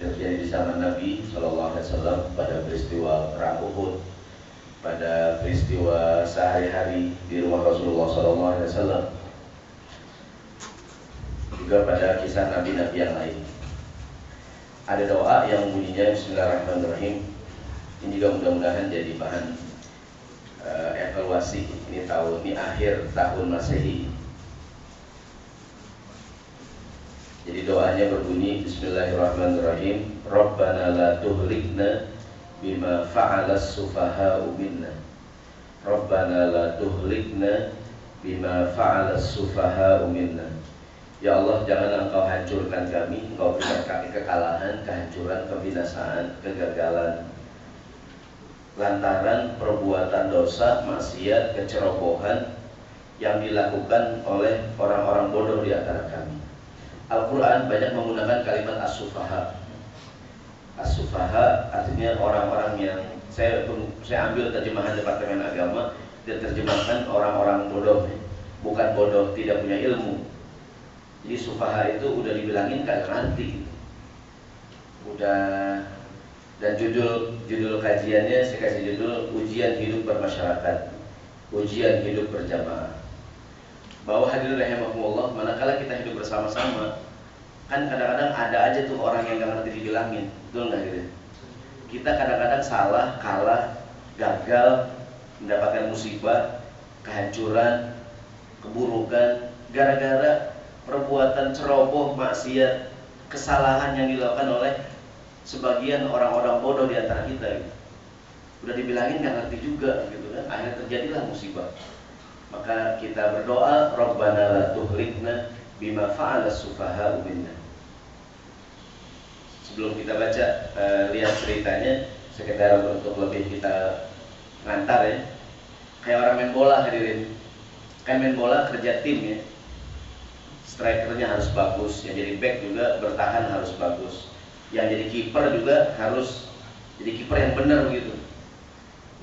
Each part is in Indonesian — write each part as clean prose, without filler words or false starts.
terjadi di zaman Nabi Shallallahu Alaihi Wasallam pada peristiwa perang Uhud, pada peristiwa sehari-hari di rumah Rasulullah Shallallahu Alaihi Wasallam, juga pada kisah nabi-nabi yang lain. Ada doa yang bunyinya Bismillahirrahmanirrahim. Ini juga mudah-mudahan jadi bahan evaluasi. Ini akhir tahun Masehi. Jadi doanya berbunyi Bismillahirrahmanirrahim. Rabbana la tuhlikna bima fa'alas sufaha'u minna. Rabbana la tuhlikna bima fa'alas sufaha'u minna. Ya Allah, jangan Engkau hancurkan kami, Engkau berikan kami kekalahan, kehancuran, kebinasaan, kegagalan lantaran perbuatan dosa, maksiat, kecerobohan yang dilakukan oleh orang-orang bodoh di antara kami. Al-Quran banyak menggunakan kalimat as-sufaha. As-sufaha artinya orang-orang yang saya ambil terjemahan Departemen Agama, dia terjemahkan orang-orang bodoh, bukan bodoh tidak punya ilmu. Jadi sufaha itu udah dibilangin kagak ngerti. Udah, dan judul kajiannya saya kasih judul Ujian Hidup Bermasyarakat, Ujian Hidup Berjamaah. Bahwa hadirin rahimahumullah, manakala kita hidup bersama-sama, kan kadang-kadang ada aja tuh orang yang gak ngerti dibilangin, betul nggak gitu? Kita kadang-kadang salah, kalah, gagal, mendapatkan musibah, kehancuran, keburukan, gara-gara perbuatan ceroboh, maksiat, kesalahan yang dilakukan oleh sebagian orang-orang bodoh di antara kita. Gitu. Udah dibilangin nggak ngerti juga, gitu kan? Akhirnya terjadilah musibah. Maka kita berdoa, Rabbana la tuhlikna bima fa'alas sufaha'u minna. Sebelum kita baca, lihat ceritanya, sekedar untuk lebih kita ngantar ya. Kayak orang main bola, hadirin. Kan main bola kerja tim ya. Strikernya harus bagus, yang jadi back juga bertahan harus bagus, yang jadi kiper juga harus jadi kiper yang benar begitu.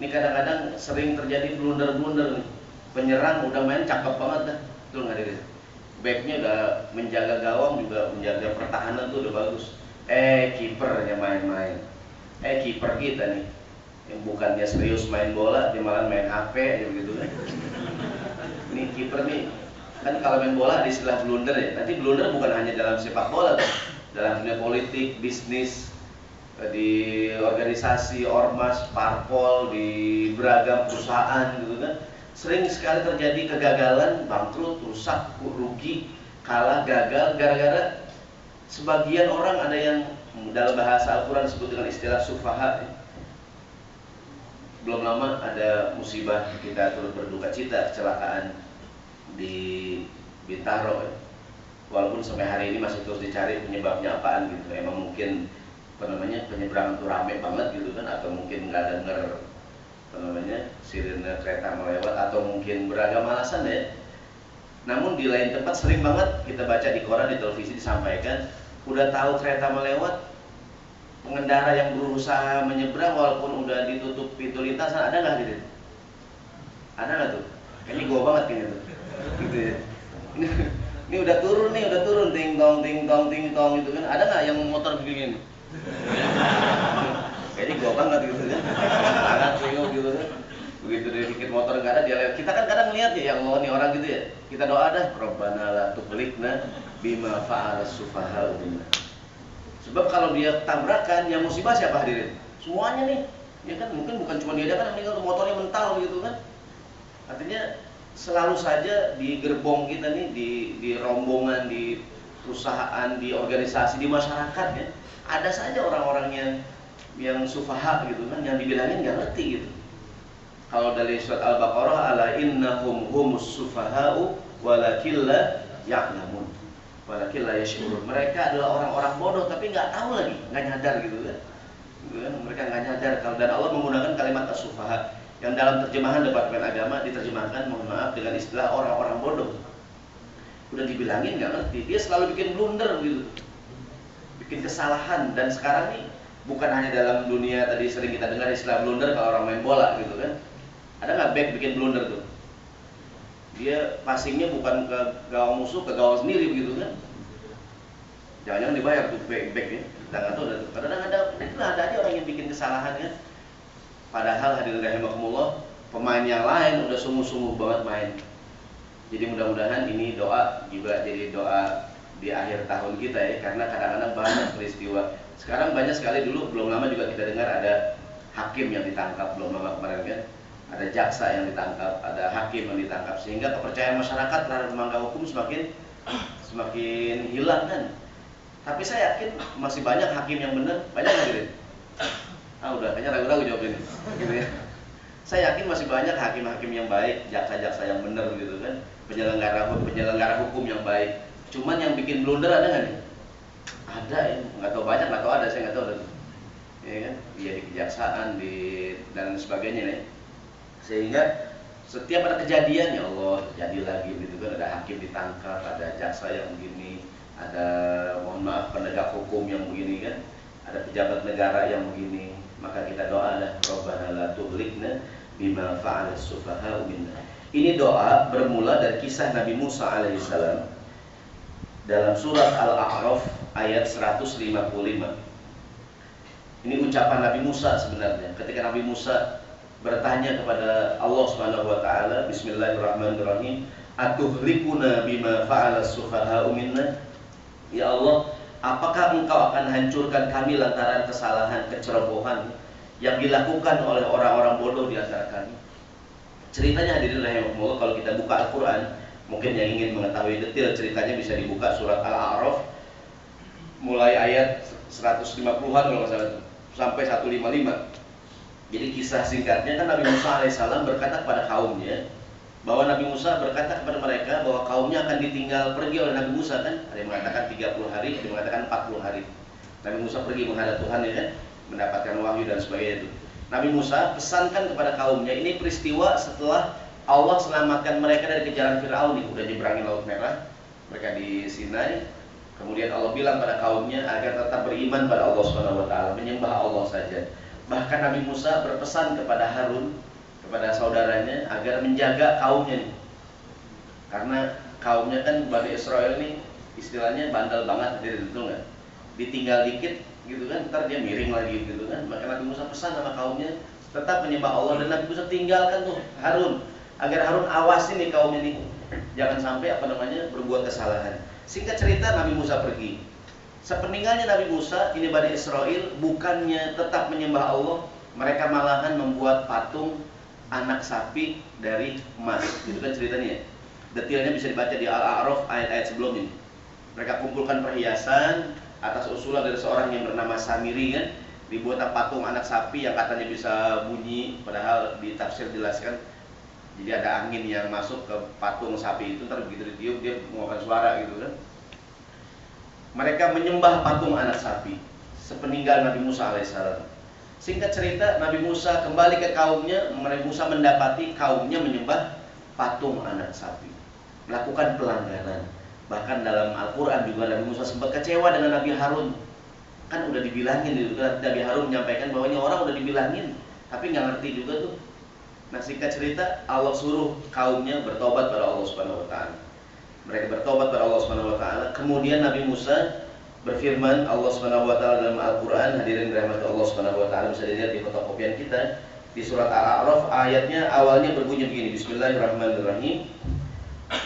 Ini kadang-kadang sering terjadi blunder-blunder nih. Penyerang udah main cakep banget dah, betul nggak diri? Backnya udah menjaga gawang juga, menjaga pertahanan tuh udah bagus. Kipernya main-main. Kiper kita nih, yang bukannya serius main bola, dia malah main HP aja begitu kan. Ini kiper nih. Kan kalau main bola ada istilah blunder ya. Nanti blunder bukan hanya dalam sepak bola, dalam dunia politik, bisnis, di organisasi, ormas, parpol, di beragam perusahaan gitu kan. Sering sekali terjadi kegagalan, bangkrut, rusak, rugi, kalah, gagal gara-gara sebagian orang ada yang dalam bahasa Al-Quran disebut dengan istilah sufaha. Belum lama ada musibah, kita turut berduka cita kecelakaan di Bintaro ya. Walaupun sampai hari ini masih terus dicari penyebabnya apaan gitu. Emang mungkin penyeberangan tuh rame banget gitu kan, atau mungkin nggak denger sirine kereta melewat, atau mungkin beragam alasan ya. Namun di lain tempat sering banget kita baca di koran, di televisi disampaikan, udah tahu kereta melewat, pengendara yang berusaha menyeberang walaupun udah ditutup pintu lintasan, ada nggak gitu? Ada nggak tuh? Ini gua banget ini tuh. Gitu ya. Ini udah turun ting tong gitu kan. Ada nggak yang motor begini? Kayaknya gua banget gitu kan. Sangat bingung gitu kan. Begitu dia bikin motor nggak ada, dia lewat. Kita kan kadang lihat ya, yang Allah nih orang gitu ya. Kita doa dah, Rabbana la tuhlikna bima fa'alas sufaha'u minna. Sebab kalau dia tabrakan, yang musibah siapa hadirin? Semuanya nih. Ya kan, mungkin bukan cuma dia kan, meninggal motornya mental gitu kan. Artinya selalu saja di gerbong kita nih, di rombongan, di perusahaan, di organisasi, di masyarakat ya, ada saja orang-orang yang sufaha gitu kan, yang dibilangin nggak ngerti gitu. Kalau dari surat Al-Baqarah, ala innahum humus sufaha'u walakin la ya'lamun, walakin la yash'urun. Mereka adalah orang-orang bodoh tapi nggak tahu lagi, nggak nyadar gitu kan. Mereka nggak nyadar kalau, dan Allah menggunakan kalimat as-sufaha yang dalam terjemahan Departemen Agama diterjemahkan, mohon maaf, dengan istilah orang-orang bodoh. Udah dibilangin nggak ngerti, dia selalu bikin blunder gitu, bikin kesalahan. Dan sekarang nih bukan hanya dalam dunia, tadi sering kita dengar istilah blunder kalau orang main bola gitu kan. Ada nggak back bikin blunder tuh? Dia passingnya bukan ke gawang musuh, ke gawang sendiri begitu kan. Jangan-jangan dibayar tuh back-nya. Jangan tuh kadang-kadang ada aja orang yang bikin kesalahan kan. Padahal hadirin rahimakumullah, pemain yang lain udah sungguh-sungguh banget main. Jadi mudah-mudahan ini doa juga jadi doa di akhir tahun kita ya, karena kadang-kadang banyak peristiwa. Sekarang banyak sekali, dulu belum lama juga kita dengar ada hakim yang ditangkap, belum lama kemarin kan. Ada jaksa yang ditangkap, ada hakim yang ditangkap, sehingga kepercayaan masyarakat terhadap lembaga hukum semakin hilang kan. Tapi saya yakin masih banyak hakim yang benar, banyak hadirin. Udah, kayaknya ragu-ragu jawab ini. Gitu ya. Saya yakin masih banyak hakim-hakim yang baik, jaksa-jaksa yang benar gitu kan, penyelenggara hukum yang baik. Cuman yang bikin blunder ada nggak nih? Ada ya, nggak tahu banyak, nggak tahu ada, saya nggak tahu ada. Ya kan, dia di kejaksaan, dan sebagainya nih. Sehingga setiap ada kejadian, ya Allah, jadi lagi gitu kan, ada hakim ditangkap, ada jaksa yang begini, ada mohon maaf penegak hukum yang begini kan, ada pejabat negara yang begini. Maka kita doa lah, Rabbana la tughliqna bima fa'ala as-sufaha'u minna. Ini doa bermula dari kisah Nabi Musa alaihissalam dalam surat Al-A'raf ayat 155. Ini ucapan Nabi Musa sebenarnya ketika Nabi Musa bertanya kepada Allah Subhanahu wa taala, bismillahirrahmanirrahim, atuhlikuna bima fa'ala as-sufaha'u minna? Ya Allah, apakah engkau akan hancurkan kami lantaran kesalahan, kecerobohan yang dilakukan oleh orang-orang bodoh di antara kami? Ceritanya hadirin rahimakumullah, kalau kita buka Al-Quran, mungkin yang ingin mengetahui detail ceritanya bisa dibuka surat Al-A'raf mulai ayat 150-an kalau nggak salah sampai 155. Jadi kisah singkatnya kan Nabi Musa alaihissalam berkata kepada kaumnya, bahwa Nabi Musa berkata kepada mereka bahwa kaumnya akan ditinggal pergi oleh Nabi Musa kan. Ada yang mengatakan 30 hari, ada yang mengatakan 40 hari. Nabi Musa pergi menghadap Tuhan ya kan, mendapatkan wahyu dan sebagainya itu. Nabi Musa pesankan kepada kaumnya, ini peristiwa setelah Allah selamatkan mereka dari kejaran Fir'aun nih, udah nyebrangin Laut Merah, mereka di Sinai. Kemudian Allah bilang pada kaumnya agar tetap beriman pada Allah Subhanahu wa taala, menyembah Allah saja. Bahkan Nabi Musa berpesan kepada Harun, kepada saudaranya, agar menjaga kaumnya nih. Karena kaumnya kan Bani Israel nih istilahnya bandel banget, jadi tentu nggak ditinggal dikit gitu kan, ntar dia miring lagi gitu kan. Maka Nabi Musa pesan sama kaumnya tetap menyembah Allah, dan Nabi Musa tinggalkan tuh Harun, agar Harun awasi nih kaumnya nih, jangan sampai berbuat kesalahan. Singkat cerita, Nabi Musa pergi. Sepeninggalnya Nabi Musa, ini Bani Israel bukannya tetap menyembah Allah, mereka malahan membuat patung anak sapi dari emas, gitu kan ceritanya. Detailnya bisa dibaca di Al-A'raf ayat-ayat sebelumnya. Mereka kumpulkan perhiasan atas usulan dari seorang yang bernama Samiri kan, dibuat patung anak sapi yang katanya bisa bunyi, padahal di tafsir jelaskan jadi ada angin yang masuk ke patung sapi itu, ntar begitu ditiup dia mengeluarkan suara gitu kan. Mereka menyembah patung anak sapi sepeninggal Nabi Musa alaihissalam. Singkat cerita, Nabi Musa kembali ke kaumnya. Nabi Musa mendapati kaumnya menyembah patung anak sapi, melakukan pelanggaran. Bahkan dalam Al-Quran juga Nabi Musa sempat kecewa dengan Nabi Harun. Kan udah dibilangin, Nabi Harun menyampaikan bahwa ini orang udah dibilangin, tapi nggak ngerti juga tuh. Nah singkat cerita, Allah suruh kaumnya bertobat pada Allah Subhanahu wa taala. Mereka bertobat pada Allah Subhanahu wa taala. Kemudian Nabi Musa berfirman, Allah Subhanahu wa taala dalam Al-Qur'an, hadirin rahmat Allah Subhanahu wa taala, bisa dilihat di fotokopian kita di surat Al-A'raf, ayatnya awalnya berbunyi begini, bismillahirrahmanirrahim.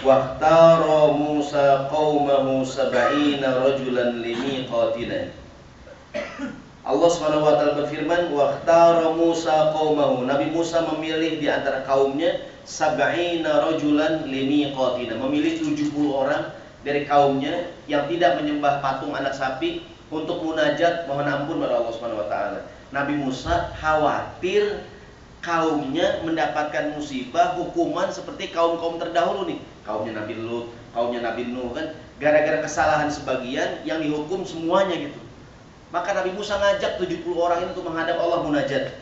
Waqtara Musa qaumahu sab'ina rajulan limiqatina. Allah Subhanahu wa taala berfirman, waqtara Musa qaumahu. Nabi Musa memilih di antara kaumnya sab'ina rajulan limiqatina, memilih 70 orang dari kaumnya yang tidak menyembah patung anak sapi untuk munajat mohon ampun pada Allah Subhanahu wa taala. Nabi Musa khawatir kaumnya mendapatkan musibah, hukuman seperti kaum-kaum terdahulu nih. Kaumnya Nabi Lut, kaumnya Nabi Nuh kan, gara-gara kesalahan sebagian yang dihukum semuanya gitu. Maka Nabi Musa ngajak 70 orang ini untuk menghadap Allah munajat.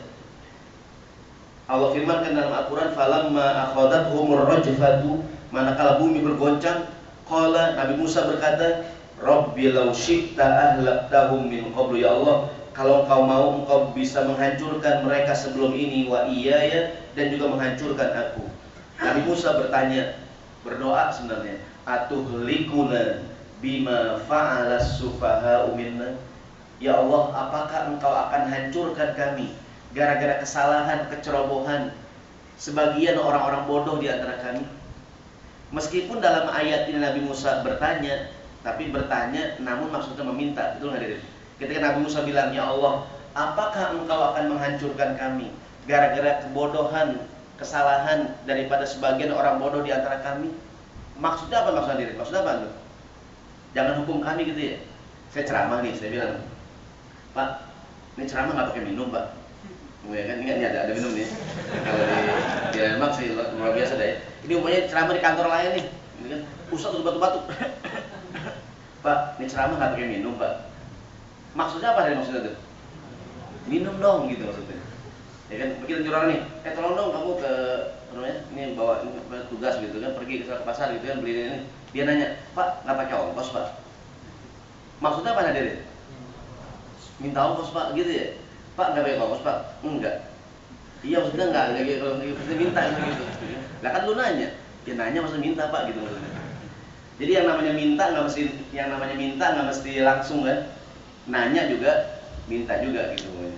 Allah firmankan dalam Al-Quran, falamma akhadathumur rajfatu, manakala bumi bergoncang, qala, Nabi Musa berkata, Rabbi law syi'ta ahlaktahum min qablu. Ya Allah, kalau engkau mau, engkau bisa menghancurkan mereka sebelum ini, wa iyaya, dan juga menghancurkan aku. Nabi Musa bertanya, berdoa sebenarnya, atuhlikuna bima fa'alas sufaha'u minna. Ya Allah, apakah Engkau akan hancurkan kami gara-gara kesalahan, kecerobohan sebagian orang-orang bodoh di antara kami? Meskipun dalam ayat ini Nabi Musa bertanya, tapi bertanya namun maksudnya meminta. Betul nggak hadirin? Ketika Nabi Musa bilang, ya Allah, apakah Engkau akan menghancurkan kami gara-gara kebodohan, kesalahan daripada sebagian orang bodoh di antara kami? Maksudnya apa maksudnya hadirin? Maksudnya apa? Jangan hukum kami gitu ya. Saya ceramah nih, saya bilang, Pak, ini ceramah nggak pakai minum, Pak. Ya kan, ingat nih ada minum nih. Kalau di Denmark sih luar biasa deh. Ini umpamanya ceramah di kantor lain nih, ini kan, Ustadz tuh batuk-batuk. Pak, ini ceramah nggak pakai minum, Pak. Maksudnya apa dari maksudnya tuh? Minum dong gitu maksudnya. Ya kan, begitu nyuruh nih, tolong dong kamu ke namanya, ini bawa tugas gitu kan, pergi ke pasar gitu kan, beli ini. Dia nanya, Pak, nggak pakai ongkos, Pak. Maksudnya apa hadirin? Minta ongkos, Pak, gitu ya? Pak, nggak pakai ongkos, Pak? Enggak. Iya, maksudnya enggak gitu, maksudnya minta gitu. Lah kan lu nanya, ya nanya maksudnya minta, Pak, gitu maksudnya. Jadi yang namanya minta nggak mesti langsung kan? Nanya juga, minta juga gitu.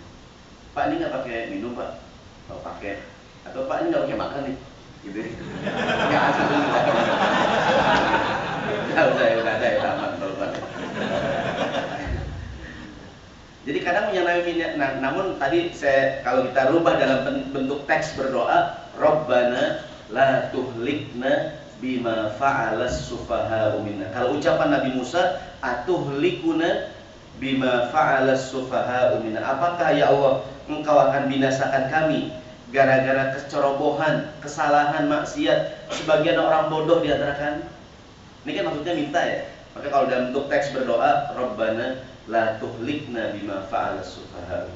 Pak, ini nggak pakai minum, Pak? Oh, pakai. Atau Pak, ini nggak pakai makan nih? Gitu. Nggak asal dulu. Udah ada ya, aman kalau Pak. Jadi kadang menyalahi, namun tadi kalau kita rubah dalam bentuk teks berdoa, Rabbana la tuhlikna bima fa'alas sufaha'u minna. Kalau ucapan Nabi Musa, atuhlikuna bima fa'alas sufaha'u minna. Apakah ya Allah Engkau akan binasakan kami gara-gara kecerobohan, kesalahan, maksiat sebagian orang bodoh di antara kami? Ini kan maksudnya minta ya. Maka kalau dalam bentuk teks berdoa, Rabbana la tuhlikna bima fa'alas sufaha'u.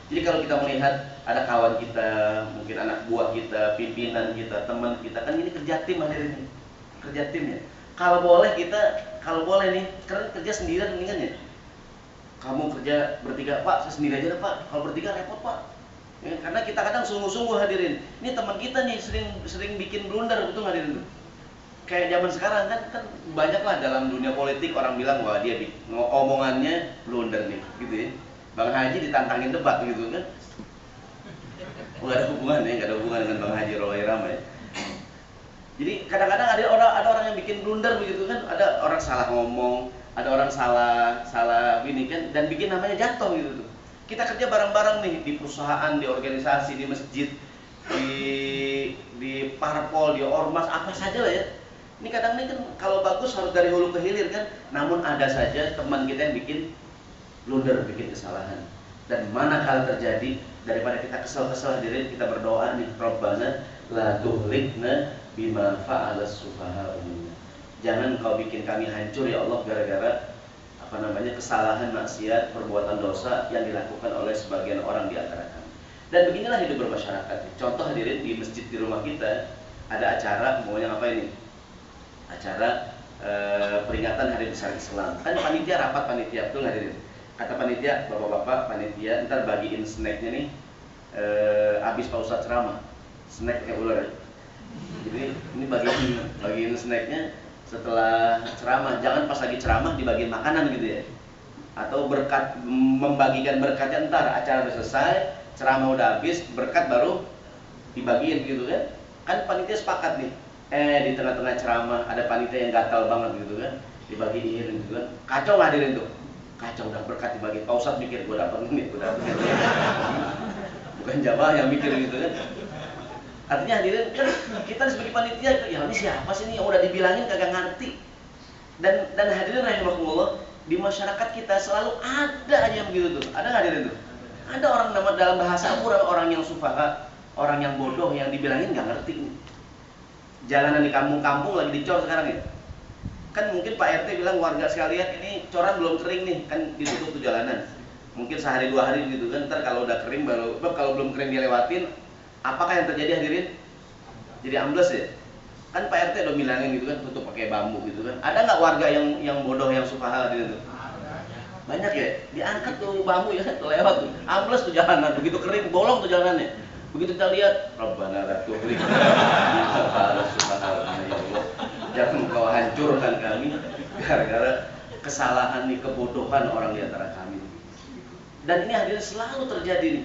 Jadi kalau kita melihat ada kawan kita, mungkin anak buah kita, pimpinan kita, teman kita, kan ini kerja tim hadirin. Kerja tim ya. Kalau boleh nih, sekarang kerja sendirian mendingan ya. Kamu kerja bertiga, Pak, saya sendiri aja deh, Pak. Kalau bertiga repot, Pak. Ya, karena kita kadang sungguh-sungguh hadirin. Ini teman kita nih sering bikin blunder, betul hadirin. Kayak zaman sekarang kan banyak lah dalam dunia politik orang bilang wah dia omongannya blunder nih, gitu ya. Bang Haji ditantangin debat gitu kan. Nggak ada hubungan dengan Bang Haji Roy Rama ya. Jadi kadang-kadang ada orang yang bikin blunder begitu kan, ada orang salah ngomong, ada orang salah gini kan, dan bikin namanya jatuh gitu tuh. Kita kerja bareng-bareng nih di perusahaan, di organisasi, di masjid, di parpol, di ormas, apa saja lah ya. Ini kadang kan kalau bagus harus dari hulu ke hilir kan, namun ada saja teman kita yang bikin blunder, bikin kesalahan. Dan manakala terjadi, daripada kita kesel-kesel hadirin, kita berdoa nih, Rabbana la tuhlikna bima fa'alas sufaha'u minna. Jangan Kau bikin kami hancur ya Allah gara-gara kesalahan, maksiat, perbuatan dosa yang dilakukan oleh sebagian orang di antara kami. Dan beginilah hidup bermasyarakat. Contoh hadirin, di masjid di rumah kita ada acara, maunya apa ini? Acara peringatan Hari Besar Islam. Kan panitia rapat panitia, betul hadirin? Kata panitia, bapak-bapak panitia ntar bagiin snacknya nih habis Pak Ustadz ceramah, snack kayak ular. Jadi ini bagiin snacknya setelah ceramah, jangan pas lagi ceramah dibagiin makanan gitu ya. Atau membagikan berkatnya ntar acara udah selesai, ceramah udah habis, berkat baru dibagiin gitu kan. Kan panitia sepakat nih. Di tengah-tengah ceramah ada panitia yang gatal banget gitu kan, dibagiin gitu kan. Kacau hadirin tuh. Kacau, udah berkat dibagi. Pak Ustadz mikir gue dapet ini, bukan jamaah yang mikir gitu kan. Artinya hadirin kan kita sebagai panitia, ya ini siapa sih ini yang udah dibilangin kagak ngerti. Dan hadirin rahimakumullah, di masyarakat kita selalu ada aja yang begitu tuh. Ada nggak hadirin tuh? Ada orang dalam bahasa orang yang sufaha, orang yang bodoh yang dibilangin nggak ngerti. Jalanan di kampung-kampung lagi dicor sekarang ya. Kan mungkin Pak RT bilang warga sekalian ini coran belum kering nih, kan ditutup tuh jalanan. Mungkin sehari 2 hari gitu kan, ntar kalau udah kering baru, kalau belum kering dia lewatin. Apakah yang terjadi hadirin? Jadi ambles ya. Kan Pak RT udah bilangin gitu kan, tutup pakai bambu gitu kan. Ada nggak warga yang bodoh yang sufaha hadirin tuh? Banyak ya. Diangkat tuh bambu ya, lewat tuh. Ambles tuh jalanan, begitu kering bolong tuh jalanannya. Begitu kita lihat, Rabbana la tuhlik bima fa'alas sufaha'u minna, ya Allah. Jangan Kau hancurkan kami gara-gara kesalahan nih, kebodohan orang di antara kami. Dan ini hadirin selalu terjadi nih.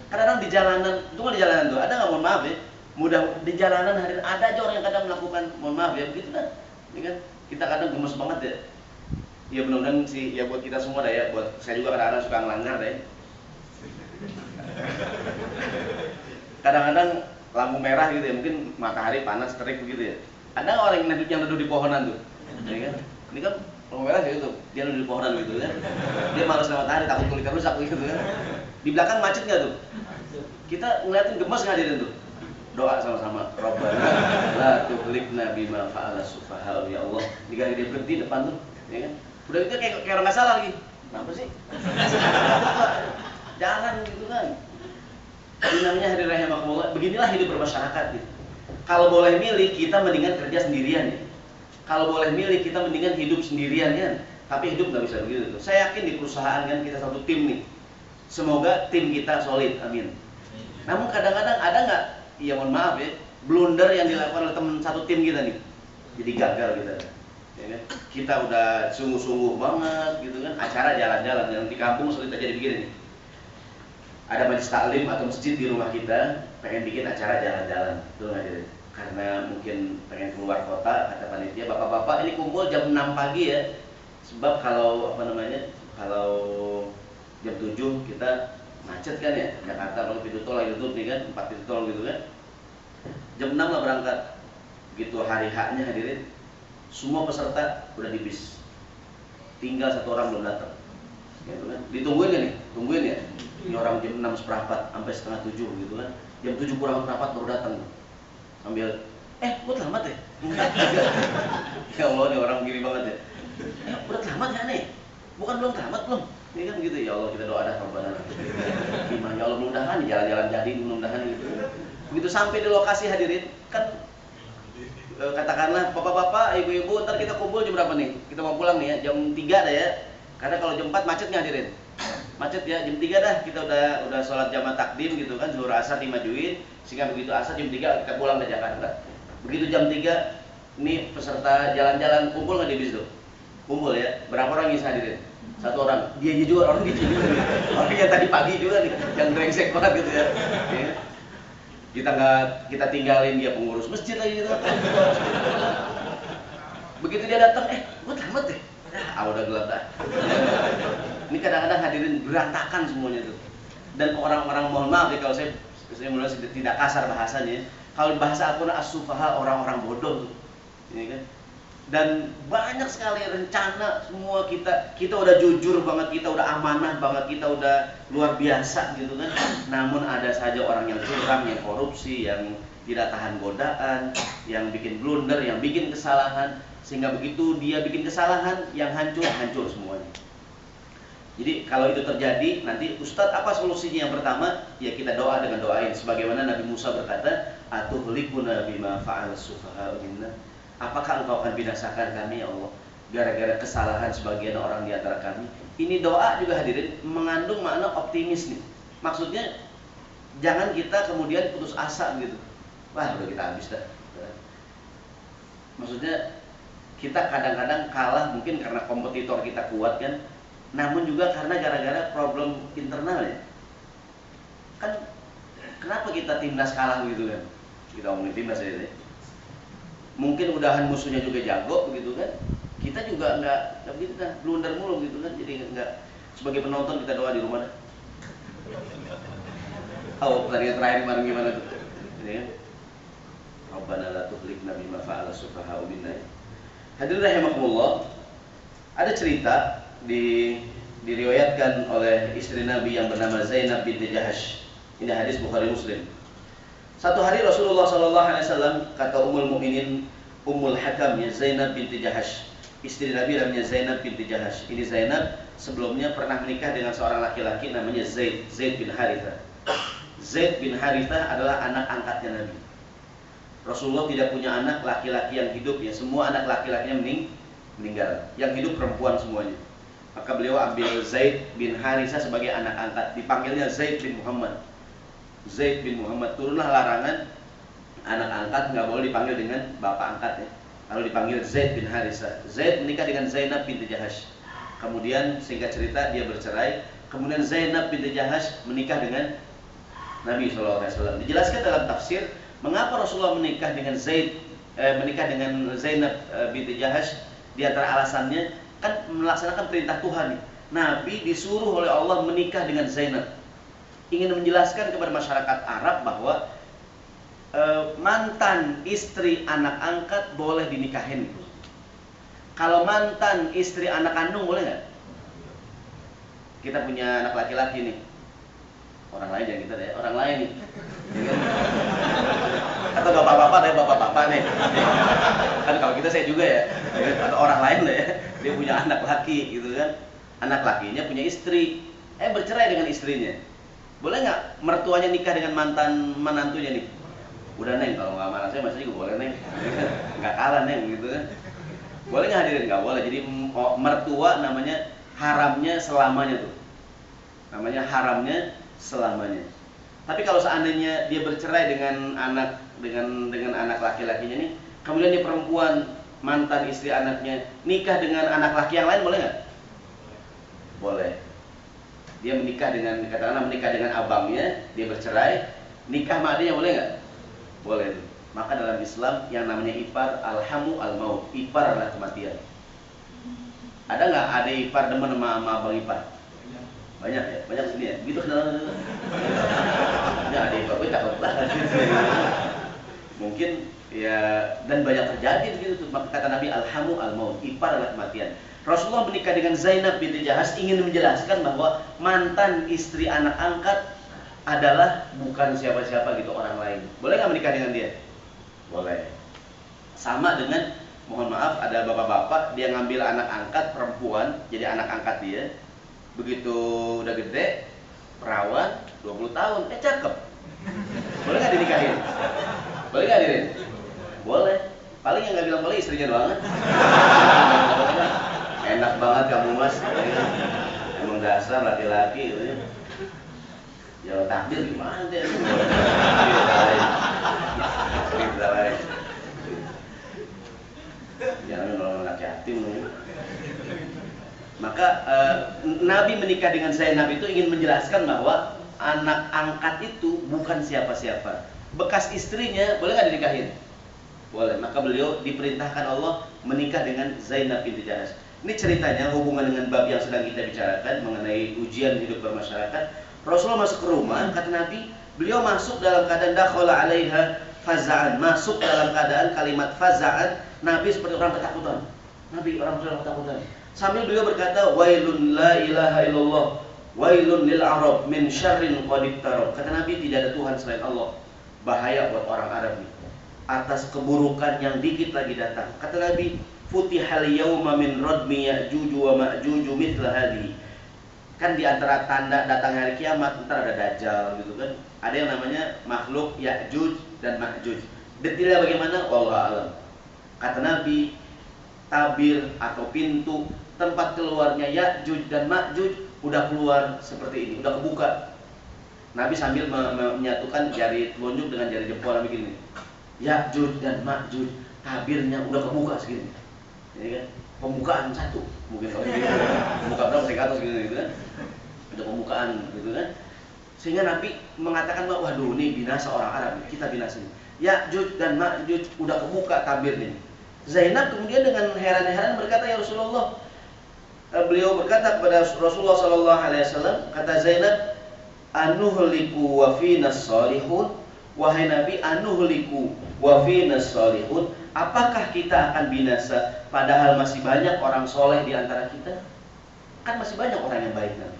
Kadang-kadang di jalanan, tunggu di jalanan tuh, ada nggak, mohon maaf ya, mudah di jalanan hadirin ada aja orang yang kadang melakukan, mohon maaf ya, begitu kan? Ini kan kita kadang gemes banget ya. Ya mudah-mudahan sih ya buat kita semua dah ya, buat saya juga kadang-kadang suka ngelanggar deh. Kadang-kadang lampu merah gitu ya, mungkin matahari panas terik begitu ya. Ada nggak orang yang duduk di pohonan tuh? Ini kan lampu merah sih itu, dia duduk di pohonan gitu ya. Dia malas lewat matahari, takut kulitnya rusak gitu kan. Di belakang macet nggak tuh? Kita ngeliatin gemes nggak hadirin tuh? Doa sama-sama, Rabbana la tughliqna bima fa'ala sufaha, ya Allah. Jika dia berhenti depan tuh, ya kan? Udah gitu kayak orang nggak salah lagi. Kenapa sih? Jalan gitu kan. Ini namanya hadirin rahimakumullah. Beginilah hidup bermasyarakat gitu. Kalau boleh milih, kita mendingan kerja sendirian ya. Kalau boleh milih, kita mendingan hidup sendirian ya. Tapi hidup nggak bisa begitu. Saya yakin di perusahaan kan kita satu tim nih. Semoga tim kita solid, amin. Namun kadang-kadang ada nggak, ya mohon maaf ya, blunder yang dilakukan oleh teman satu tim kita nih. Jadi gagal kita. Ya kan? Kita udah sungguh-sungguh banget gitu kan, acara jalan-jalan yang di kampung sulit aja begini nih. Ada majelis taklim atau masjid di rumah kita, pengen bikin acara jalan-jalan, tuh aja. Karena mungkin pengen keluar kota, kata panitia, bapak-bapak ini kumpul jam 6 pagi ya. Sebab kalau kalau jam 7 kita macet kan ya, Jakarta kalau pintu tol lagi tutup nih kan, 4 pintu tol gitu kan. Jam 6 lah berangkat. Begitu hari haknya hadirin, semua peserta udah di bis. Tinggal satu orang belum datang. Gitu kan. Ditungguin kan nih? Tungguin ya. Ini orang jam 6 seperempat sampai setengah 7 gitu kan. Jam 7 kurang seperempat baru datang. Sambil kok terlambat ya? Ya Allah, nih orang gini banget ya. Udah terlambat ya nih? Bukan belum terlambat belum? Ini kan gitu, ya Allah kita doa dah Rabbana. Gimana ya Allah, mudah-mudahan jalan-jalan jadi, mudah-mudahan gitu. Begitu sampai di lokasi hadirin, kan katakanlah bapak-bapak, ibu-ibu, ntar kita kumpul jam berapa nih? Kita mau pulang nih ya, jam 3 dah ya. Karena kalau jam 4 macet nggak hadirin? Macet ya, jam 3 dah kita udah sholat jamaah takdim gitu kan, zuhur asar dimajuin, sehingga begitu asar jam 3 kita pulang ke Jakarta. Begitu jam 3, ini peserta jalan-jalan kumpul nggak di bis tuh? Kumpul ya, berapa orang yang hadirin? Satu orang, dia juga orang gitu juga nih. Orang yang tadi pagi juga nih, yang brengsek banget gitu ya. Kita tinggalin dia pengurus masjid lagi gitu. Begitu dia datang, gua tamat deh. Udah gelap dah. Ini kadang-kadang hadirin berantakan semuanya tuh. Dan orang-orang, mohon maaf ya kalau saya mulai tidak kasar bahasanya. Kalau bahasa Al-Quran as-sufaha, orang-orang bodoh tuh. Ini kan. Dan banyak sekali rencana semua kita udah jujur banget, kita udah amanah banget, kita udah luar biasa gitu kan. Namun ada saja orang yang curang, yang korupsi, yang tidak tahan godaan, yang bikin blunder, yang bikin kesalahan, sehingga begitu dia bikin kesalahan, yang hancur semuanya. Jadi kalau itu terjadi, nanti Ustadz apa solusinya? Yang pertama, ya kita doa dengan doain. Sebagaimana Nabi Musa berkata, atuhlikuna bima fa'al sufaha minna. Apakah engkau akan binasakan kami ya Allah gara-gara kesalahan sebagian orang di antara kami? Ini doa juga hadirin mengandung makna optimis nih. Maksudnya jangan kita kemudian putus asa gitu. Wah udah kita habis dah. Maksudnya kita kadang-kadang kalah mungkin karena kompetitor kita kuat kan. Namun juga karena gara-gara problem internal ya. Kan kenapa kita timnas kalah gitu kan? Kita ngomongin timnas ya. Mungkin udahan musuhnya juga jago begitu kan, kita juga nggak begitu kan, blunder mulu gitu kan, jadi nggak. Sebagai penonton kita doa di rumah dah. Pertandingan terakhir kemarin gimana tuh? Ini kan, Rabbana la tughliqna bima fa'ala sufaha'u minna. Hadirin rahimakumullah, ada cerita diriwayatkan oleh istri Nabi yang bernama Zainab binti Jahash. Ini hadis Bukhari Muslim. Satu hari Rasulullah SAW, kata Ummul Mukminin Ummul Hakam ya, Zainab binti Jahash, istri Nabi namanya Zainab binti Jahash. Ini Zainab sebelumnya pernah menikah dengan seorang laki-laki namanya Zaid bin Harithah. Zaid bin Harithah adalah anak angkatnya Nabi. Rasulullah tidak punya anak laki-laki yang hidup ya, semua anak laki-lakinya meninggal. Yang hidup perempuan semuanya. Maka beliau ambil Zaid bin Harithah sebagai anak angkat, dipanggilnya Zaid bin Muhammad. Zaid bin Muhammad. Turunlah larangan anak angkat nggak boleh dipanggil dengan bapak angkat ya. lalu dipanggil Zaid bin Harisah. Zaid menikah dengan Zainab binti Jahash. Kemudian singkat cerita dia bercerai. Kemudian Zainab binti Jahash menikah dengan Nabi SAW. Dijelaskan dalam tafsir mengapa Rasulullah menikah dengan Zainab binti Jahash. Di antara alasannya kan melaksanakan perintah Tuhan. Nabi disuruh oleh Allah menikah dengan Zainab. Ingin menjelaskan kepada masyarakat Arab bahwa mantan istri anak angkat boleh dinikahin. Kalau mantan istri anak kandung boleh nggak? Kita punya anak laki-laki nih, orang lain jangan kita deh, orang lain nih, atau bapak-bapak deh, bapak-bapak nih. Kan kalau kita saya juga ya, atau orang lain deh, dia punya anak laki gitu kan, anak lakinya punya istri, bercerai dengan istrinya, boleh nggak mertuanya nikah dengan mantan menantunya nih? Udah Neng, kalau nggak marah saya masih juga boleh Neng, nggak kalah Neng gitu kan. Boleh nggak hadirin? Nggak boleh. Jadi mertua namanya haramnya selamanya tuh, namanya haramnya selamanya. Tapi kalau seandainya dia bercerai dengan anak laki-lakinya nih, kemudian dia perempuan mantan istri anaknya nikah dengan anak laki yang lain, boleh nggak? Boleh. Dia menikah dengan abangnya, dia bercerai, nikah sama adiknya, boleh nggak? Boleh. Maka dalam Islam yang namanya ipar alhamu al-maut, ipar adalah kematian. Ada nggak adik ipar demen sama abang ipar? Banyak ya, banyak sini ya. Gitu kenalan. Ya adik ipar gue takut banget. Mungkin ya, dan banyak terjadi begitu. Maka kata Nabi alhamu al-maut, ipar adalah kematian. Rasulullah menikah dengan Zainab binti Jahash ingin menjelaskan bahwa mantan istri anak angkat adalah bukan siapa-siapa gitu, orang lain. Boleh nggak menikah dengan dia? Boleh. Sama dengan, mohon maaf, ada bapak-bapak dia ngambil anak angkat perempuan jadi anak angkat dia. Begitu udah gede, perawan, 20 tahun, cakep. Boleh nggak dinikahin? Boleh nggak hadirin? Boleh. Paling yang nggak bilang boleh istrinya doang. Enak banget kamu mas. Emang dasar laki-laki gitu. Ya takdir gimana deh? Cerita lain. Jangan nolong anak yatim. Maka Nabi menikah dengan Zainab itu ingin menjelaskan bahwa anak angkat itu bukan siapa-siapa. Bekas istrinya boleh nggak dinikahin? Boleh. Maka beliau diperintahkan Allah menikah dengan Zainab binti Jahash. Ini ceritanya hubungan dengan bab yang sedang kita bicarakan mengenai ujian hidup bermasyarakat. Rasulullah masuk ke rumah, kata Nabi, beliau masuk dalam keadaan dakhala alaiha faza'an, masuk dalam keadaan kalimat faza'an, Nabi seperti orang ketakutan. Nabi orang ketakutan. Sambil beliau berkata, wailun la ilaha illallah, wailun lil arab min syarrin qad iqtarab. Kata Nabi, tidak ada Tuhan selain Allah. Bahaya buat orang Arab nih, atas keburukan yang dikit lagi datang. Kata Nabi, futihal yawma min radmi ya'juj wa ma'juj mithla hadhihi. Kan di antara tanda datang hari kiamat ntar ada Dajjal gitu kan. Ada yang namanya makhluk Ya'juj dan Ma'juj. Detailnya bagaimana? Wallahu a'lam. Kata Nabi, tabir atau pintu tempat keluarnya Ya'juj dan Ma'juj udah keluar seperti ini, udah kebuka. Nabi sambil menyatukan jari telunjuk dengan jari jempol begini. Ya'juj dan Ma'juj, tabirnya udah kebuka segini. Ini kan pembukaan satu, mungkin kalau gitu, pembuka berapa 100 gitu kan, ada pembukaan gitu kan, sehingga Nabi mengatakan bahwa waduh ini binasa orang Arab, kita binasa. Ya'juj dan Ma'juj udah kebuka tabirnya. Zainab kemudian dengan heran-heran berkata, ya Rasulullah, beliau berkata kepada Rasulullah SAW, kata Zainab, anuhliku wa finas salihun, wahai Nabi, anuhliku wa finas salihun, apakah kita akan binasa padahal masih banyak orang soleh di antara kita? Kan masih banyak orang yang baik Nabi.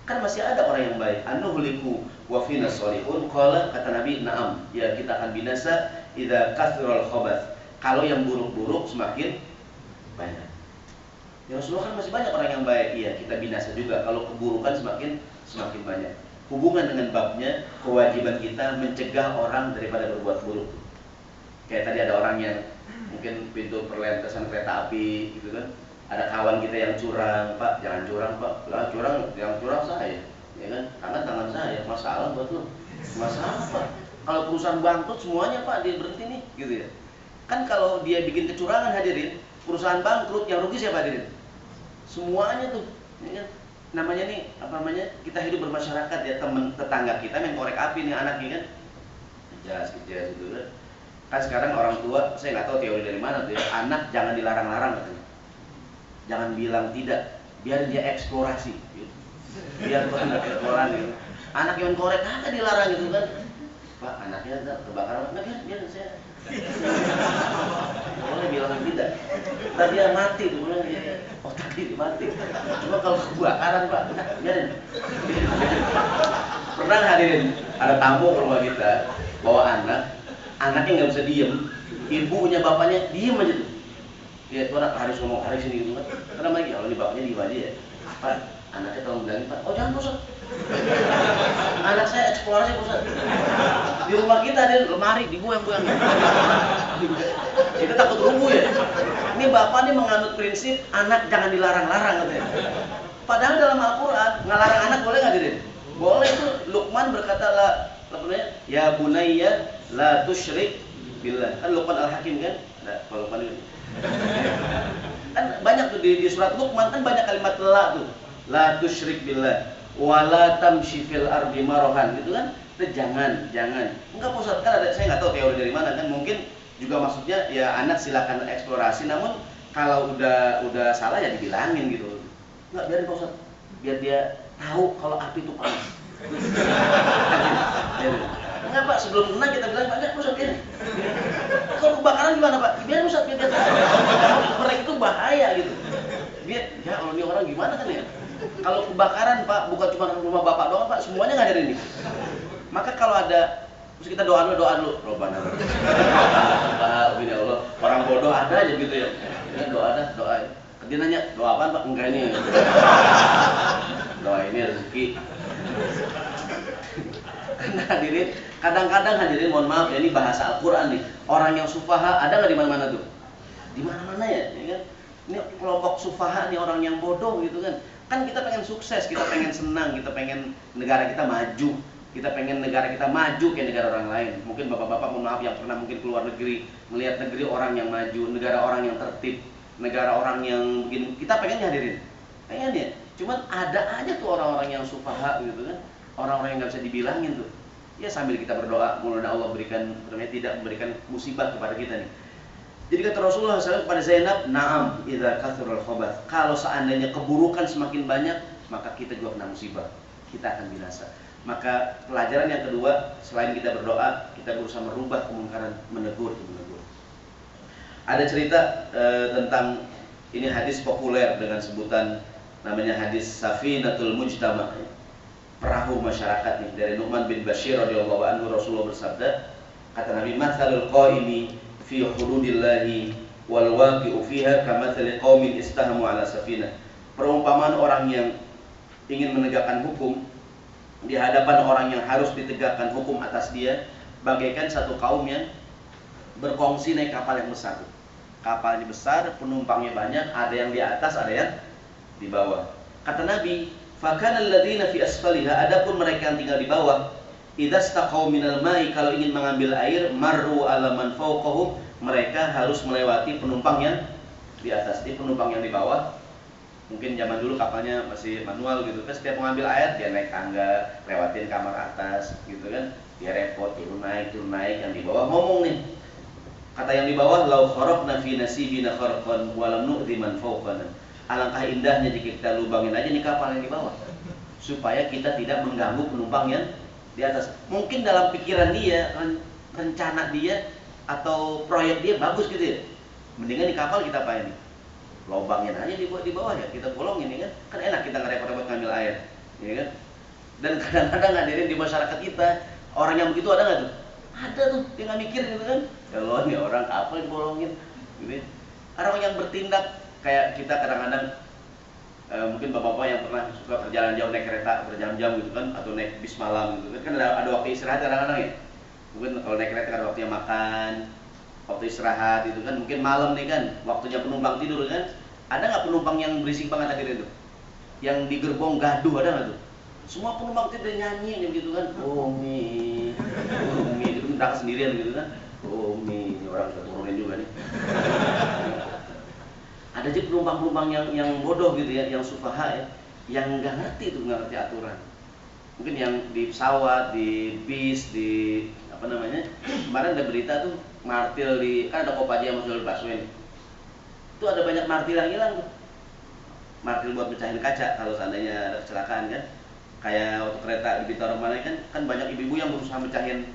Kan masih ada orang yang baik. Anuhliku wa finas salihun. Qala, kata Nabi, na'am, ya kita akan binasa idza kathural khabath. Kalau yang buruk-buruk semakin banyak. Ya Rasulullah, kan masih banyak orang yang baik. Iya, kita binasa juga kalau keburukan semakin banyak. Hubungan dengan babnya, kewajiban kita mencegah orang daripada berbuat buruk. Kayak tadi ada orang yang mungkin pintu perlintasan kereta api gitu kan, ada kawan kita yang curang, Pak jangan curang Pak, lah curang, yang curang saya, ya kan, tangan saya, masalah buat lu, masalah Pak, kalau perusahaan bangkrut semuanya Pak dia berhenti nih, gitu ya. Kan kalau dia bikin kecurangan hadirin, perusahaan bangkrut, yang rugi siapa hadirin? Semuanya tuh, ya kan? Namanya nih, apa namanya? Kita hidup bermasyarakat ya, teman tetangga kita main korek api nih anaknya kan. Kejas gitu kan. Kan sekarang orang tua, saya nggak tahu teori dari mana tuh ya, anak jangan dilarang-larang katanya. Jangan bilang tidak, biar dia eksplorasi gitu. Biar tuh anak eksplorasi gitu. Anak yang korek kagak dilarang gitu kan. Pak, anaknya kebakaran, enggak biar saya. Boleh bilang tidak. Tadi dia mati tuh, bilang otaknya dia mati. Cuma kalau kebakaran Pak, biarin. Pernah hadirin ada tamu ke rumah kita, bawa anaknya nggak bisa diem, ibunya bapaknya diem aja tuh. Ya tuh anak harus ngomong hari sini gitu kan. Kenapa lagi? Kalau ini bapaknya diem aja ya. Pak, anaknya tolong bilangin Pak. Oh jangan Pak. Anak saya eksplorasi Pak. Di rumah kita ada lemari dibuang-buang. Kita takut rubuh ya. Ini bapak nih menganut prinsip anak jangan dilarang-larang katanya. Padahal dalam Al-Quran ngelarang anak boleh nggak Dirin? Boleh tuh. Luqman berkata lah, apa namanya? Ya bunayya la tusyrik billah. Kan Luqman Al-Hakim kan? Nah, kalau Luqman itu. Kan banyak tuh di surat Luqman kan banyak kalimat la tuh. La tusyrik billah wala tamshi fil ardi marahan gitu kan. Itu jangan. Enggak Pak Ustaz, kan ada, saya nggak tahu teori dari mana kan, mungkin juga maksudnya ya anak silakan eksplorasi, namun kalau udah salah ya dibilangin gitu. Enggak, biarin Pak Ustaz, biar dia tahu kalau api itu panas. Enggak Pak, sebelum kena kita bilang Pak, enggak Pak Ustaz, biarin. Kalau kebakaran gimana Pak? Biar Ustaz, biar dia tahu. Mereka itu bahaya gitu. Biar, ya kalau ini orang gimana kan ya? Kalau kebakaran Pak, bukan cuma rumah bapak doang Pak, semuanya nggak ada ini. Maka kalau ada, terus kita doa dulu, Robbana. Pak, ya Allah, orang bodoh ada aja gitu ya. Ini doa. Dia nanya, doa apaan Pak? Enggak ini. Doa ini rezeki. Karena hadirin, kadang-kadang hadirin, mohon maaf ya, ini bahasa Al-Quran nih. Orang yang sufaha ada nggak di mana-mana tuh? Di mana-mana ya, kan? Ini kelompok sufaha nih, orang yang bodoh gitu kan. Kan kita pengen sukses, kita pengen senang, kita pengen negara kita maju. Kita pengen negara kita maju kayak negara orang lain. Mungkin bapak-bapak mohon maaf yang pernah mungkin keluar negeri, melihat negeri orang yang maju, negara orang yang tertib, negara orang yang begini. Kita pengen hadirin, pengen ya. Cuman ada aja tuh orang-orang yang sufaha gitu kan, orang-orang yang nggak bisa dibilangin tuh. Ya sambil kita berdoa, mudah-mudahan Allah berikan, tidak memberikan musibah kepada kita nih. Jadi kata Rasulullah SAW kepada Zainab, "Na'am, idza kathurul khabath." Kalau seandainya keburukan semakin banyak, maka kita juga kena musibah. Kita akan binasa. Maka pelajaran yang kedua, selain kita berdoa, kita berusaha merubah kemungkaran, menegur. Ada cerita tentang ini hadis populer dengan sebutan namanya hadis Safinatul Mujtama, perahu masyarakat nih, dari Nu'man bin Bashir radhiyallahu anhu. Rasulullah bersabda, kata Nabi, "Matsalul qaimi fi hududillahi wal waqi'u fiha kamatsali qaumin istahamu 'ala safinah." Perumpamaan orang yang ingin menegakkan hukum di hadapan orang yang harus ditegakkan hukum atas dia, bagaikan satu kaum yang berkongsi naik kapal yang besar. Kapalnya besar, penumpangnya banyak, ada yang di atas, ada yang di bawah. Kata Nabi, "Fakana alladziina fi asfaliha," adapun mereka yang tinggal di bawah, "idza staqaw minal ma'i," kalau ingin mengambil air, "marru 'ala man fawqahum," mereka harus melewati penumpang yang di atas. Jadi penumpang yang di bawah, mungkin zaman dulu kapalnya masih manual gitu kan, setiap mengambil air dia naik tangga, lewatin kamar atas gitu kan, dia repot turun naik, yang di bawah ngomong nih. Kata yang di bawah, "Lau kharaqna fi nasibina kharqan wa lam nu'dhi man fawqana." Alangkah indahnya jika kita lubangin aja nih kapal yang di bawah, supaya kita tidak mengganggu penumpang yang di atas. Mungkin dalam pikiran dia, rencana dia atau proyek dia bagus gitu ya. Mendingan di kapal kita apa ini? Lobangin aja di bawah ya, kita bolongin ya kan. Kan enak kita ngerepot-repot ngambil air, ya kan? Dan kadang-kadang hadirin di masyarakat kita, orang yang begitu ada nggak tuh? Ada tuh, dia nggak mikir gitu kan. Kalau nih orang kapal dibolongin, gitu. Orang yang bertindak kayak kita kadang-kadang mungkin bapak-bapak yang pernah suka perjalanan jauh naik kereta berjam-jam gitu kan, atau naik bis malam gitu kan ada waktu istirahat kadang-kadang ya. Mungkin kalau naik kereta kan ada waktunya makan, waktu istirahat itu kan, mungkin malam nih kan, waktunya penumpang tidur kan. Ada nggak penumpang yang berisik banget akhirnya itu? Yang di gerbong gaduh ada nggak tuh? Semua penumpang tidur nyanyi gitu kan, Umi gitu, mereka sendirian gitu kan. Oh, ini orang keturunan juga nih. Ada aja penumpang-penumpang yang bodoh gitu ya, yang sufaha ya, yang nggak ngerti tuh, nggak ngerti aturan. Mungkin yang di pesawat, di bis, di apa namanya, kemarin ada berita tuh martil di, kan ada Kopaja yang masuk busway nih. Itu ada banyak martil yang hilang tuh. Martil buat pecahin kaca kalau seandainya ada kecelakaan kan. Kayak waktu kereta di Bintaro mana kan banyak ibu-ibu yang berusaha mecahin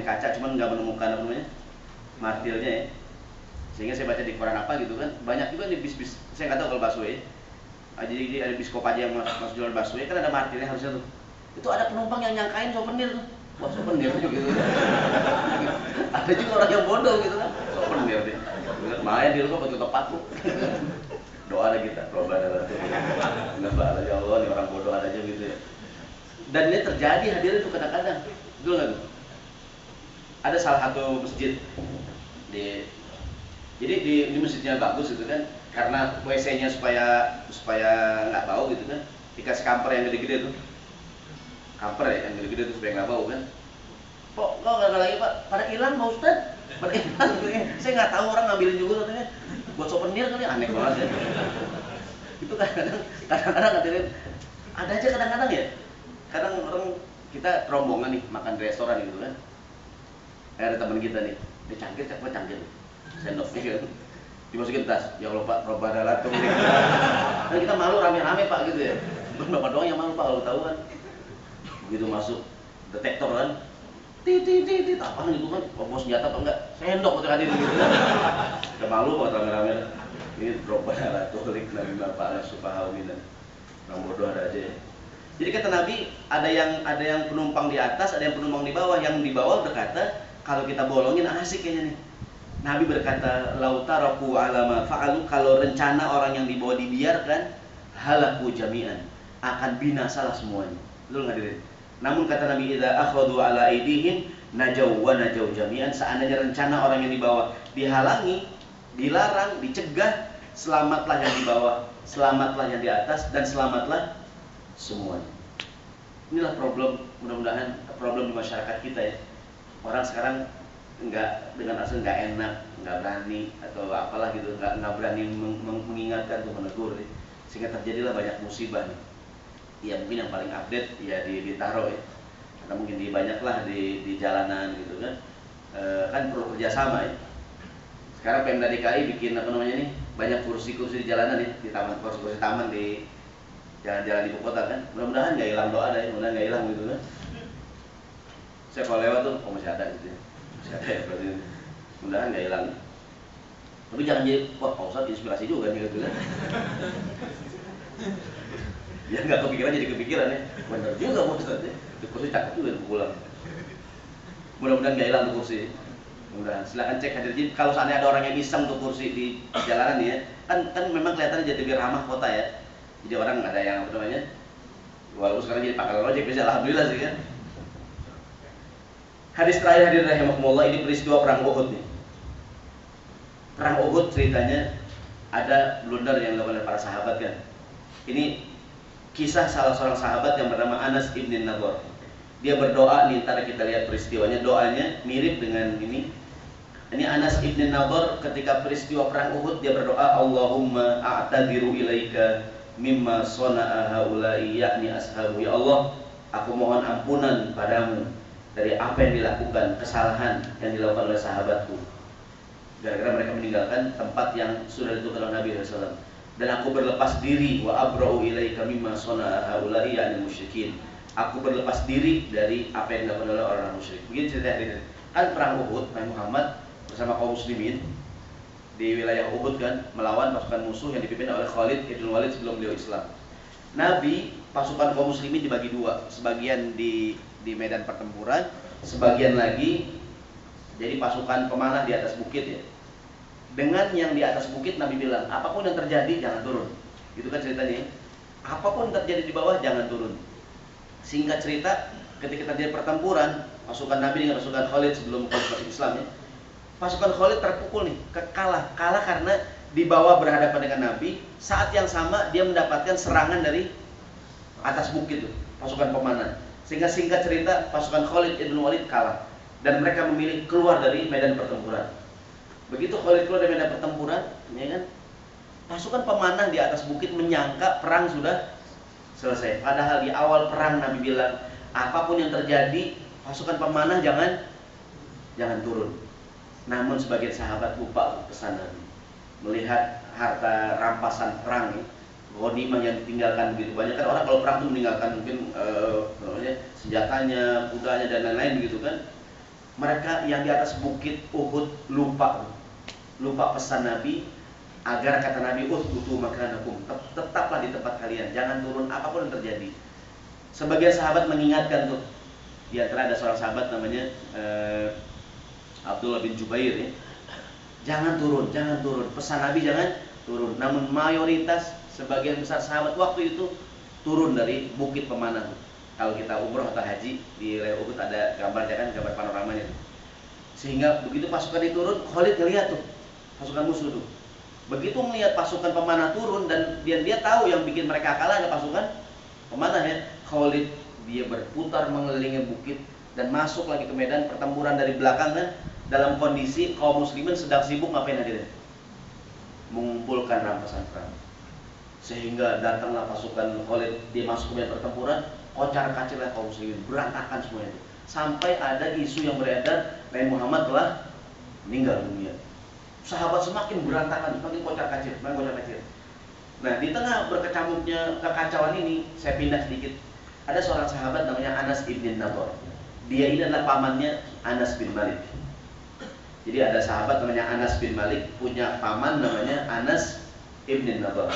kaca, cuman nggak menemukan apa namanya martilnya ya. Sehingga saya baca di koran apa gitu kan, banyak juga nih bis-bis, saya nggak tahu kalau busway. Jadi ada bis Kopaja yang masuk jalan busway kan ada martirnya harusnya tuh. Itu ada penumpang yang nyangkain souvenir tuh. Wah, souvenir gitu. Ada juga orang yang bodoh gitu kan, souvenir deh. Makanya di rumah betul paku. Doa ada kita, coba ada tuh. Enggak balas ya Allah, ini orang bodoh ada aja gitu ya. Dan ini terjadi hadirin tuh kadang-kadang. Betul nggak tuh? Ada salah satu masjid jadi di masjidnya bagus gitu kan, karena WC-nya supaya nggak bau gitu kan, dikasih kamper yang gede-gede tuh, kamper ya yang gede-gede tuh supaya nggak bau kan. Kok nggak lagi Pak? Pada hilang Pak Ustad? Pada hilang katanya. Saya nggak tahu, orang ngambilin juga katanya. Buat souvenir kali, aneh banget ya. Itu kadang-kadang hadirin, ada aja kadang-kadang ya. Kadang orang kita rombongan nih makan di restoran gitu kan. Ada teman kita nih, dia cangkir sendoknya kan dimasukin tas. Ya Allah Pak, robbana la tughriqna. Dan kita malu rame-rame Pak gitu ya. Bukan Bapak doang yang malu Pak, kalau tahu kan. Begitu masuk detektor kan, tit apaan gitu kan, bawa senjata apa enggak, sendok waktu hadir gitu kan. Udah malu Pak rame-rame. Ini robbana la tughriqna bima fa'ala sufaha'u minna. Orang bodoh ada aja ya. Jadi kata Nabi, ada yang penumpang di atas, ada yang penumpang di bawah. Yang di bawah berkata, kalau kita bolongin asik kayaknya nih. Nabi berkata, lautaraku alama fa'alu, kalau rencana orang yang di bawah dibiarkan, halaku jami'an, akan binasalah semuanya. Betul nggak hadirin? Namun kata Nabi, idza akhadhu ala aidihim najau wa najau jami'an, seandainya rencana orang yang di bawah dihalangi, dilarang, dicegah, selamatlah yang di bawah, selamatlah yang di atas, dan selamatlah semuanya. Inilah problem, mudah-mudahan problem di masyarakat kita ya. Orang sekarang dengan asal nggak enak, nggak berani atau apalah gitu, nggak berani mengingatkan atau menegur ya. Sehingga terjadilah banyak musibah nih. Ya mungkin yang paling update ya ditaruh ya, atau mungkin banyaklah di jalanan gitu kan. Kan perlu kerjasama ya. Sekarang Pemda DKI bikin apa namanya nih, banyak kursi-kursi di jalanan ya, di taman, kursi-kursi taman di jalan-jalan ibu kota kan. Mudah-mudahan nggak hilang, doa deh, mudah-mudahan nggak hilang gitu kan. Saya kalau lewat tuh, masih ada gitu ya. Masih ada ya, berarti mudah-mudahan nggak hilang. Tapi jangan jadi, wah Pak Ustadz inspirasi juga nih gitu kan. Ya nggak kepikiran jadi kepikiran ya. Bener juga Pak Ustadz ya. Itu kursi cakep juga pulang. Mudah-mudahan nggak hilang tuh kursi. Mudah-mudahan. Silakan cek hadir. Jadi kalau seandainya ada orang yang iseng tuh kursi di jalanan nih ya, kan memang kelihatannya jadi lebih ramah kota ya. Jadi orang ada yang apa namanya, walaupun sekarang jadi pangkalan ojek bisa, alhamdulillah sih kan. Hadis terakhir hadirin rahimakumullah, ini peristiwa perang Uhud nih. Perang Uhud ceritanya ada blunder yang dilakukan oleh para sahabat kan. Ini kisah salah seorang sahabat yang bernama Anas ibn Nadhr. Dia berdoa nih, ntar kita lihat peristiwanya. Doanya mirip dengan ini. Ini Anas ibn Nadhr ketika peristiwa perang Uhud, dia berdoa, Allahumma a'tadiru ilaika mimma sona'a haula'i, yakni ashabu. Ya Allah, aku mohon ampunan padamu dari apa yang dilakukan, kesalahan yang dilakukan oleh sahabatku, gara-gara mereka meninggalkan tempat yang sudah ditentukan oleh Nabi SAW. Dan aku berlepas diri, wa abra'u ilaika mimma sona'a haula'i, yakni musyrikin. Aku berlepas diri dari apa yang dilakukan oleh orang musyrik. Begini cerita ini. Kan perang Uhud, Nabi Muhammad bersama kaum muslimin di wilayah Uhud kan, melawan pasukan musuh yang dipimpin oleh Khalid ibn Walid sebelum beliau Islam. Nabi, pasukan kaum muslimin dibagi dua, sebagian di medan pertempuran, sebagian lagi jadi pasukan pemanah di atas bukit ya. Dengan yang di atas bukit Nabi bilang, apapun yang terjadi jangan turun. Itu kan ceritanya. Apapun yang terjadi di bawah jangan turun. Singkat cerita, ketika terjadi pertempuran pasukan Nabi dengan pasukan Khalid sebelum masuk Islam ya, pasukan Khalid terpukul nih, kalah karena di bawah berhadapan dengan Nabi. Saat yang sama dia mendapatkan serangan dari atas bukit tuh, pasukan pemanah. Sehingga singkat cerita pasukan Khalid ibn Walid kalah. dan mereka memilih keluar dari medan pertempuran. Begitu Khalid keluar dari medan pertempuran, ya kan, pasukan pemanah di atas bukit menyangka perang sudah selesai. Padahal di awal perang Nabi bilang, apapun yang terjadi, pasukan pemanah jangan turun. Namun sebagian sahabat lupa pesan Nabi. Melihat harta rampasan perang, ghanimah yang ditinggalkan begitu banyak. Kan orang kalau perang itu meninggalkan mungkin senjatanya, kudanya dan lain-lain begitu kan. Mereka yang di atas bukit Uhud lupa pesan Nabi, agar kata Nabi, uthbutu makanakum, tetaplah di tempat kalian, jangan turun apapun yang terjadi. Sebagian sahabat mengingatkan tuh, di antara ada seorang sahabat namanya Abdullah bin Jubair, ya, jangan turun, pesan Nabi jangan turun. Namun mayoritas, sebagian besar sahabat waktu itu turun dari bukit pemanah. Kalau kita umroh atau haji di wilayah Uhud ada gambarnya kan, gambar panoramanya. Sehingga begitu pasukan itu turun, Khalid ngeliat tuh pasukan musuh tuh. Begitu melihat pasukan pemanah turun dan dia tahu yang bikin mereka kalah ada pasukan pemanah, ya. Khalid dia berputar mengelilingi bukit dan masuk lagi ke medan pertempuran dari belakang kan, dalam kondisi kaum muslimin sedang sibuk ngapain hadirin? Mengumpulkan rampasan perang. Sehingga datanglah pasukan Khalid, dia masuk ke medan pertempuran, kocar-kacirlah kaum muslimin, berantakan semuanya itu. Sampai ada isu yang beredar, Nabi Muhammad telah meninggal dunia. Sahabat semakin berantakan, semakin kocar-kacir. Nah, di tengah berkecamuknya kekacauan ini, saya pindah sedikit. Ada seorang sahabat namanya Anas ibn Nadhr. Dia ini adalah pamannya Anas bin Malik. Jadi ada sahabat namanya Anas bin Malik, punya paman namanya Anas ibn Nadhr.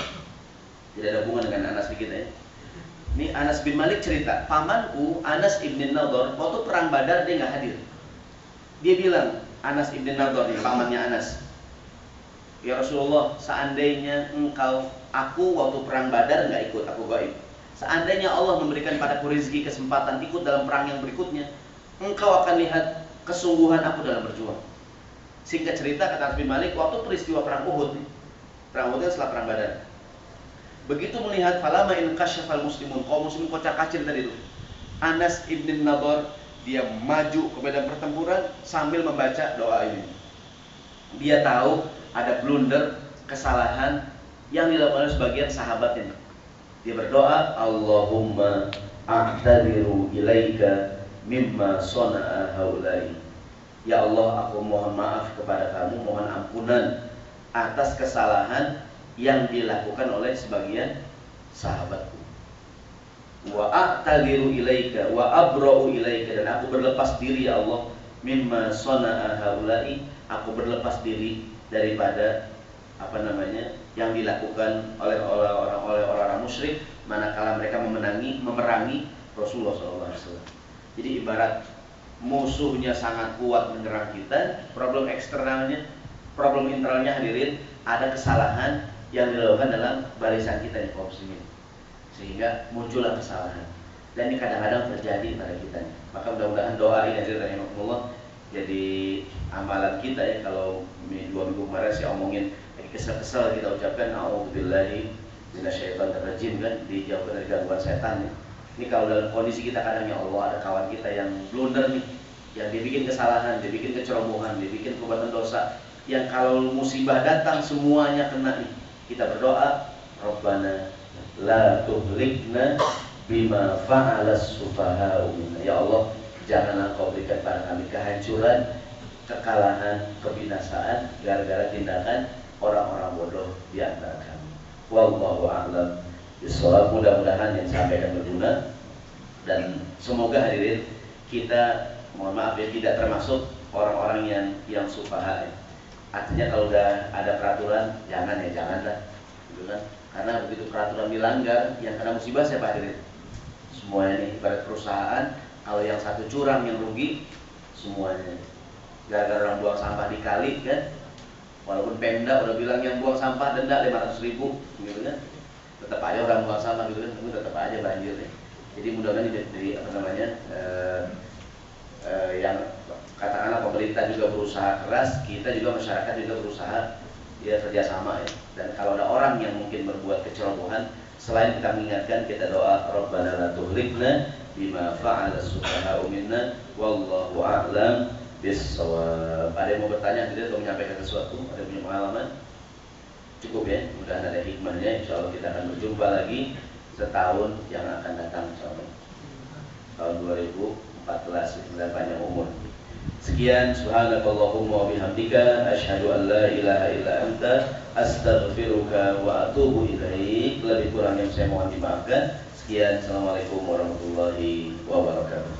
Tidak ada hubungan dengan Anas sedikit, ya. Ini Anas bin Malik cerita, pamanku Anas ibn Nadhr waktu perang Badar dia nggak hadir. Dia bilang, Anas ibn Nadhr, pamannya Anas, ya Rasulullah, seandainya aku waktu perang Badar nggak ikut, aku gaib. Seandainya Allah memberikan padaku rezeki kesempatan ikut dalam perang yang berikutnya, engkau akan lihat kesungguhan aku dalam berjuang. Singkat cerita, kata Anas bin Malik, waktu peristiwa perang Uhud setelah perang Badar, begitu melihat falama in kasyafal muslimun, kaum muslimin kocar-kacir tadi itu, Anas ibn Nadhr dia maju ke medan pertempuran sambil membaca doa ini. Dia tahu ada blunder, kesalahan yang dilakukan oleh sebagian sahabat ini. Dia berdoa, Allahumma a'tadiru ilaika mimma sona'a haulai. Ya Allah, aku mohon maaf kepada kamu, mohon ampunan atas kesalahan yang dilakukan oleh sebagian sahabatku. Wa a'tadiru ilaika wa abra'u ilaika, dan aku berlepas diri ya Allah, mimma sona'a haulai, aku berlepas diri daripada yang dilakukan oleh orang-orang musyrik manakala mereka memerangi Rasulullah SAW. Jadi ibarat musuhnya sangat kuat menyerang kita, problem internalnya hadirin, ada kesalahan yang dilakukan dalam barisan kita di kaum muslimin, sehingga muncullah kesalahan. Dan ini kadang-kadang terjadi pada kita. Maka mudah-mudahan doa ini hadirin rahimahullah jadi amalan kita, ya. Kalau 2 minggu kemarin saya omongin kesel-kesel, kita ucapkan a'udzubillahi minasyaitonirrajim, kan, dijauhkan dari gangguan setan, ya. Ini kalau dalam kondisi kita kadang, ya Allah, ada kawan kita yang blunder nih, yang dia bikin kesalahan, dia bikin kecerobohan, dia bikin perbuatan dosa, yang kalau musibah datang semuanya kena nih. Kita berdoa, Rabbana la tuhlikna bima fa'alas sufaha'u minna. Ya Allah, janganlah kau berikan pada kami kehancuran, kekalahan, kebinasaan gara-gara tindakan orang-orang bodoh di antara kami. Wallahu a'lam bishawab. Mudah-mudahan yang disampaikan berguna, dan semoga hadirin kita, mohon maaf ya, tidak termasuk orang-orang yang sufaha, ya. Artinya kalau udah ada peraturan, janganlah, gitu kan? Karena begitu peraturan dilanggar, yang kena musibah siapa hadirin? Semuanya nih, ibarat perusahaan, kalau yang satu curang yang rugi semuanya. Gara-gara orang buang sampah di kali, kan, walaupun Pemda udah bilang yang buang sampah denda 500.000, gitu kan, tetap aja orang buang sampah, gitu kan, tetap aja banjir, ya. Jadi mudah-mudahan dari yang katakanlah pemerintah juga berusaha keras, kita juga masyarakat juga berusaha, ya, kerjasama, ya. Dan kalau ada orang yang mungkin berbuat kecerobohan, selain kita mengingatkan, kita doa Rabbana la tuhlikna bima fa'ala as-sufaha'u minna wallahu a'lam bis-shawab. Ada yang mau bertanya tidak atau menyampaikan sesuatu? Ada yang punya pengalaman? Cukup ya, mudah-mudahan ada hikmahnya. Insyaallah kita akan berjumpa lagi setahun yang akan datang, insyaallah. Tahun 2014 kita panjang umur. Sekian, subhanakallahumma wa bihamdika asyhadu an la ilaha illa anta astaghfiruka wa atubu ilaik. Lebih kurang yang saya mohon dimaafkan. Sekian, assalamualaikum warahmatullahi wabarakatuh.